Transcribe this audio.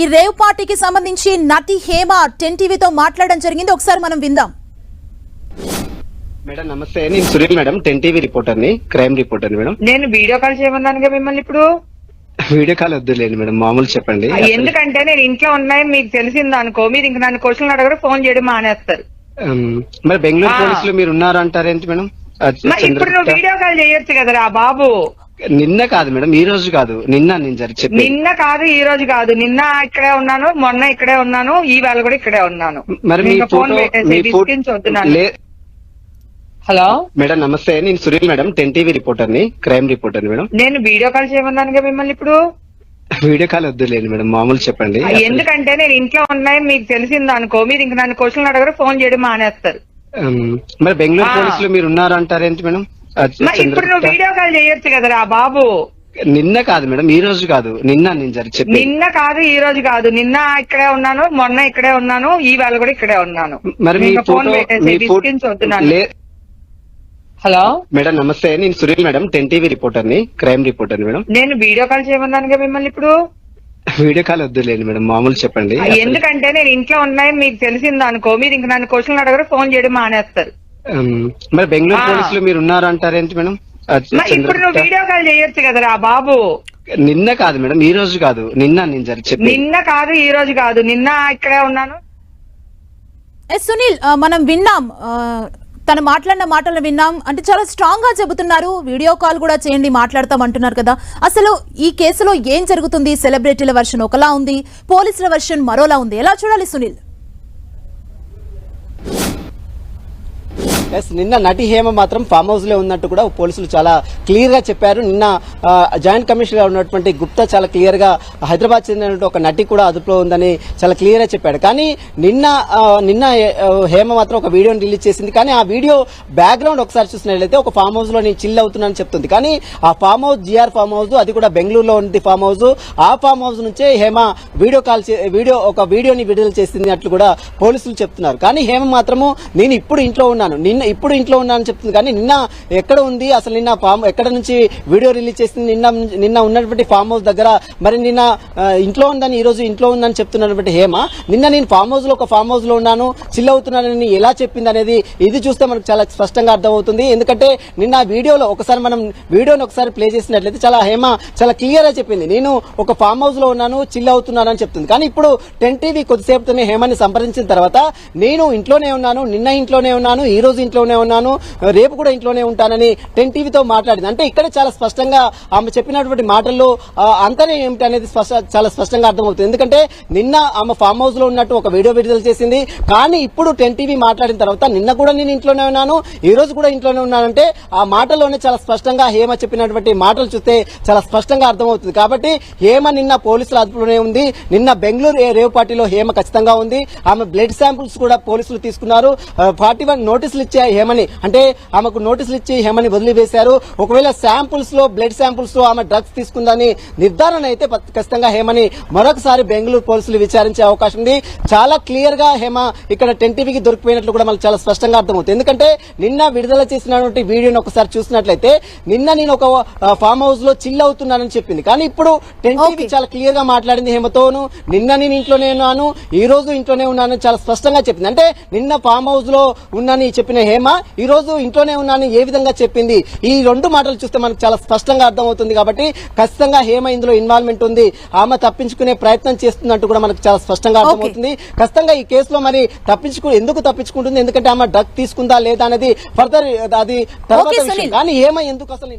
ఈ రేవ్ పార్టీకి సంబంధించి నటి హేమ 10 టీవీతో మాట్లాడడం జరిగింది. ఒకసారి మనం విందాం. మేడం నమస్తే, నేను సునీల్ మేడం, 10 టీవీ రిపోర్టర్ ని, క్రైమ్ రిపోర్టర్ ని. మేడం నేను వీడియో కాల్ చేయమన్నానుగా మిమ్మల్ని. ఇప్పుడు వీడియో కాల్ వద్దులేండి మేడం, మామూలు చెప్పండి. ఎందుకంటే నేను ఇంట్లో ఉన్నాయని మీకు తెలిసింది అనుకో, మీరు ఇంక నన్ను క్వశ్చన్లు అడగరు, ఫోన్ చేయడం మానేస్తారు. మరి బెంగళూరు పోలీసులు మీరు ఉన్నారు అంటారేంటి మేడం? ఇప్పుడు నువ్వు వీడియో కాల్ చేయొచ్చు కదరా బాబు. నిన్న కాదు మేడం, ఈ రోజు కాదు, నిన్న నేను చెప్పి. నిన్న కాదు, ఈ రోజు కాదు, నిన్న ఇక్కడే ఉన్నాను, మొన్న ఇక్కడే ఉన్నాను, ఈ వేళ కూడా ఇక్కడే ఉన్నాను. మరి మీ ఫోన్ పెట్టేసి. హలో మేడం నమస్తే, నేను సునీల్ మేడం, 10 టీవీ రిపోర్టర్ ని, క్రైమ్ రిపోర్టర్ ని. మేడం నేను వీడియో కాల్ చేయమన్నానుగా మిమ్మల్ని. ఇప్పుడు వీడియో కాల్ వద్దులేండి మేడం, మామూలు చెప్పండి. ఎందుకంటే నేను ఇంట్లో ఉన్నాయని మీకు తెలిసింది అనుకో, మీరు ఇంక నన్ను క్వశ్చన్లు అడగరు, ఫోన్ చేయడం మానేస్తారు. మరి బెంగళూరు పోలీసులు మీరు ఉన్నారు అంటారేంటి మేడం? ఇప్పుడు నువ్వు వీడియో కాల్ చేయొచ్చు కదరా బాబు. నిన్న కాదు మేడం, ఈ రోజు కాదు, నిన్న నేను చెప్పి. నిన్న కాదు, ఈ రోజు కాదు, నిన్న ఇక్కడే ఉన్నాను, మొన్న ఇక్కడే ఉన్నాను, ఈ వేళ కూడా ఇక్కడే ఉన్నాను. మరి మీ ఫోన్ పెట్టేసి. హలో మేడం నమస్తే, నేను సునీల్ మేడం, 10 టీవీ రిపోర్టర్ ని, క్రైమ్ రిపోర్టర్ ని. మేడం నేను వీడియో కాల్ చేయమన్నానుగా మిమ్మల్ని. ఇప్పుడు వీడియో కాల్ వద్దులేండి మేడం, మామూలు చెప్పండి. ఎందుకంటే నేను ఇంట్లో ఉన్నాయని మీకు తెలిసింది అనుకో, మీరు ఇంక నన్ను క్వశ్చన్లు అడగరు, ఫోన్ చేయడం మానేస్తారు. మరి బెంగళూరు పోలీసులు మీరు ఉన్నారు అంటారేంటి మేడం? ఇప్పుడు నువ్వు వీడియో కాల్ చేయొచ్చు కదరా బాబు. నిన్న కాదు మేడం, ఈ రోజు కాదు, నిన్న నేను చెప్పి. నిన్న కాదు, ఈ రోజు కాదు, నిన్న ఇక్కడే ఉన్నాను. సునీల్, మనం విన్నాం, తను మాట్లాడిన మాటలను విన్నాం. అంటే చాలా స్ట్రాంగ్ గా చెబుతున్నారు, వీడియో కాల్ కూడా చేయండి మాట్లాడతాం అంటున్నారు కదా. అసలు ఈ కేసులో ఏం జరుగుతుంది? సెలబ్రిటీల వర్షన్ ఒకలా ఉంది, పోలీసుల వర్షన్ మరోలా ఉంది. ఎలా చూడాలి సునీల్? నిన్న నటి హేమ మాత్రం ఫామ్ హౌస్ లో ఉన్నట్టు కూడా పోలీసులు చాలా క్లియర్ గా చెప్పారు. నిన్న జాయింట్ కమిషనర్ గా ఉన్నటువంటి గుప్తా చాలా క్లియర్ గా హైదరాబాద్ చెందిన ఒక నటి కూడా అదుపులో ఉందని చాలా క్లియర్ గా చెప్పాడు. కానీ నిన్న హేమ మాత్రం ఒక వీడియోని రిలీజ్ చేసింది. కానీ ఆ వీడియో బ్యాక్గ్రౌండ్ ఒకసారి చూసినట్లయితే ఒక ఫామ్ హౌస్ లో నేను చిల్ అవుతున్నానని చెప్తుంది. కానీ ఆ farm house G R farm house, అది కూడా బెంగళూరులో ఉంది ఫామ్ హౌస్. ఆ ఫామ్ హౌస్ నుంచే హేమ వీడియోని విడుదల చేసింది అట్లు కూడా పోలీసులు చెప్తున్నారు. కానీ హేమ మాత్రము నేను ఇప్పుడు ఇంట్లో ఉన్నాను అని చెప్తుంది. కానీ నిన్న ఎక్కడ ఉంది అసలు? నిన్న ఎక్కడ నుంచి వీడియో రిలీజ్ చేసింది? నిన్న ఉన్నటువంటి ఫామ్ హౌస్ దగ్గర. మరి నిన్న ఇంట్లో ఉందని, ఈ రోజు ఇంట్లో ఉందని చెప్తున్నటువంటి హేమ నిన్న నేను ఒక ఫామ్ హౌస్ లో ఉన్నాను, చిల్ అవుతున్నానని ఎలా చెప్పింది అనేది ఇది చూస్తే మనకు చాలా స్పష్టంగా అర్థమవుతుంది. ఎందుకంటే నిన్న వీడియోలో మనం వీడియోని ఒకసారి ప్లే చేసినట్లయితే హేమ చాలా క్లియర్ గా చెప్పింది, నేను ఒక ఫామ్ హౌస్ లో ఉన్నాను, చిల్ అవుతున్నానని చెప్తుంది. కానీ ఇప్పుడు 10 టీవీ కొద్దిసేపుతోనే హేమని సంప్రదించిన తర్వాత నేను ఇంట్లోనే ఉన్నాను, నిన్న ఇంట్లోనే ఉన్నాను, ఈ రోజు ఇంట్లోనే ఉన్నాను, రేపు కూడా ఇంట్లోనే ఉంటానని 10 టీవీతో మాట్లాడింది. అంటే ఇక్కడ చాలా స్పష్టంగా ఆమె చెప్పినటువంటి మాటల్లో అంతనే ఏమిటి అనేది చాలా స్పష్టంగా అర్థమవుతుంది. ఎందుకంటే నిన్న ఆమె ఫామ్ హౌస్ లో ఉన్నట్టు ఒక వీడియో విడుదల చేసింది. కానీ ఇప్పుడు 10 టీవీ మాట్లాడిన తర్వాత నిన్న కూడా నేను ఇంట్లోనే ఉన్నాను, ఈ రోజు కూడా ఇంట్లోనే ఉన్నానంటే ఆ మాటల్లోనే చాలా స్పష్టంగా హేమ చెప్పినటువంటి మాటలు చూస్తే చాలా స్పష్టంగా అర్థమవుతుంది. కాబట్టి హేమ నిన్న పోలీసుల అదుపులోనే ఉంది. నిన్న బెంగళూరు రేవ్ పార్టీలో హేమ ఖచ్చితంగా ఉంది. ఆమె బ్లడ్ శాంపుల్స్ కూడా పోలీసులు తీసుకున్నారు. 41 నోటీసులు ఇచ్చే హేమని, అంటే ఆమెకు నోటీసులు ఇచ్చి హేమని వదిలివేశారు. ఒకవేళ శాంపుల్స్ లో, బ్లడ్ శాంపుల్స్ లో ఆమె డ్రగ్స్ తీసుకుందని నిర్ధారణ అయితే ఖచ్చితంగా హేమని మరొకసారి బెంగళూరు పోలీసులు విచారించే అవకాశం ఉంది. చాలా క్లియర్ గా హేమ ఇక్కడ 10 టీవీకి దొరికిపోయినట్లు కూడా మనకు చాలా స్పష్టంగా అర్థమవుతుంది. ఎందుకంటే నిన్న విడుదల చేసినటువంటి వీడియోని ఒకసారి చూసినట్లయితే నిన్న నేను ఒక ఫామ్ హౌస్ లో చిల్ అవుతున్నానని చెప్పింది. కానీ ఇప్పుడు 10 టీవీ చాలా క్లియర్ గా మాట్లాడింది హేమతోను. నిన్న నేను ఇంట్లోనే ఉన్నాను, ఈ రోజు ఇంట్లోనే ఉన్నానని చాలా స్పష్టంగా చెప్పింది. అంటే నిన్న ఫామ్ హౌస్ లో ఉన్నానని చెప్పిన హేమ ఈ రోజు ఇంట్లోనే ఉన్నానని ఏ విధంగా చెప్పింది? ఈ రెండు మాటలు చూస్తే మనకు చాలా స్పష్టంగా అర్థమవుతుంది. కాబట్టి ఖచ్చితంగా హేమ ఇందులో ఇన్వాల్వ్మెంట్ ఉంది, ఆమె తప్పించుకునే ప్రయత్నం చేస్తున్నట్టు కూడా మనకు చాలా స్పష్టంగా అర్థమవుతుంది. ఖచ్చితంగా ఈ కేసులో మరి ఎందుకు తప్పించుకుంటుంది? ఎందుకంటే ఆమె డ్రగ్ తీసుకుందా లేదా అనేది ఫర్దర్ అది తర్వాత విషయం. కానీ హేమ ఎందుకు అసలు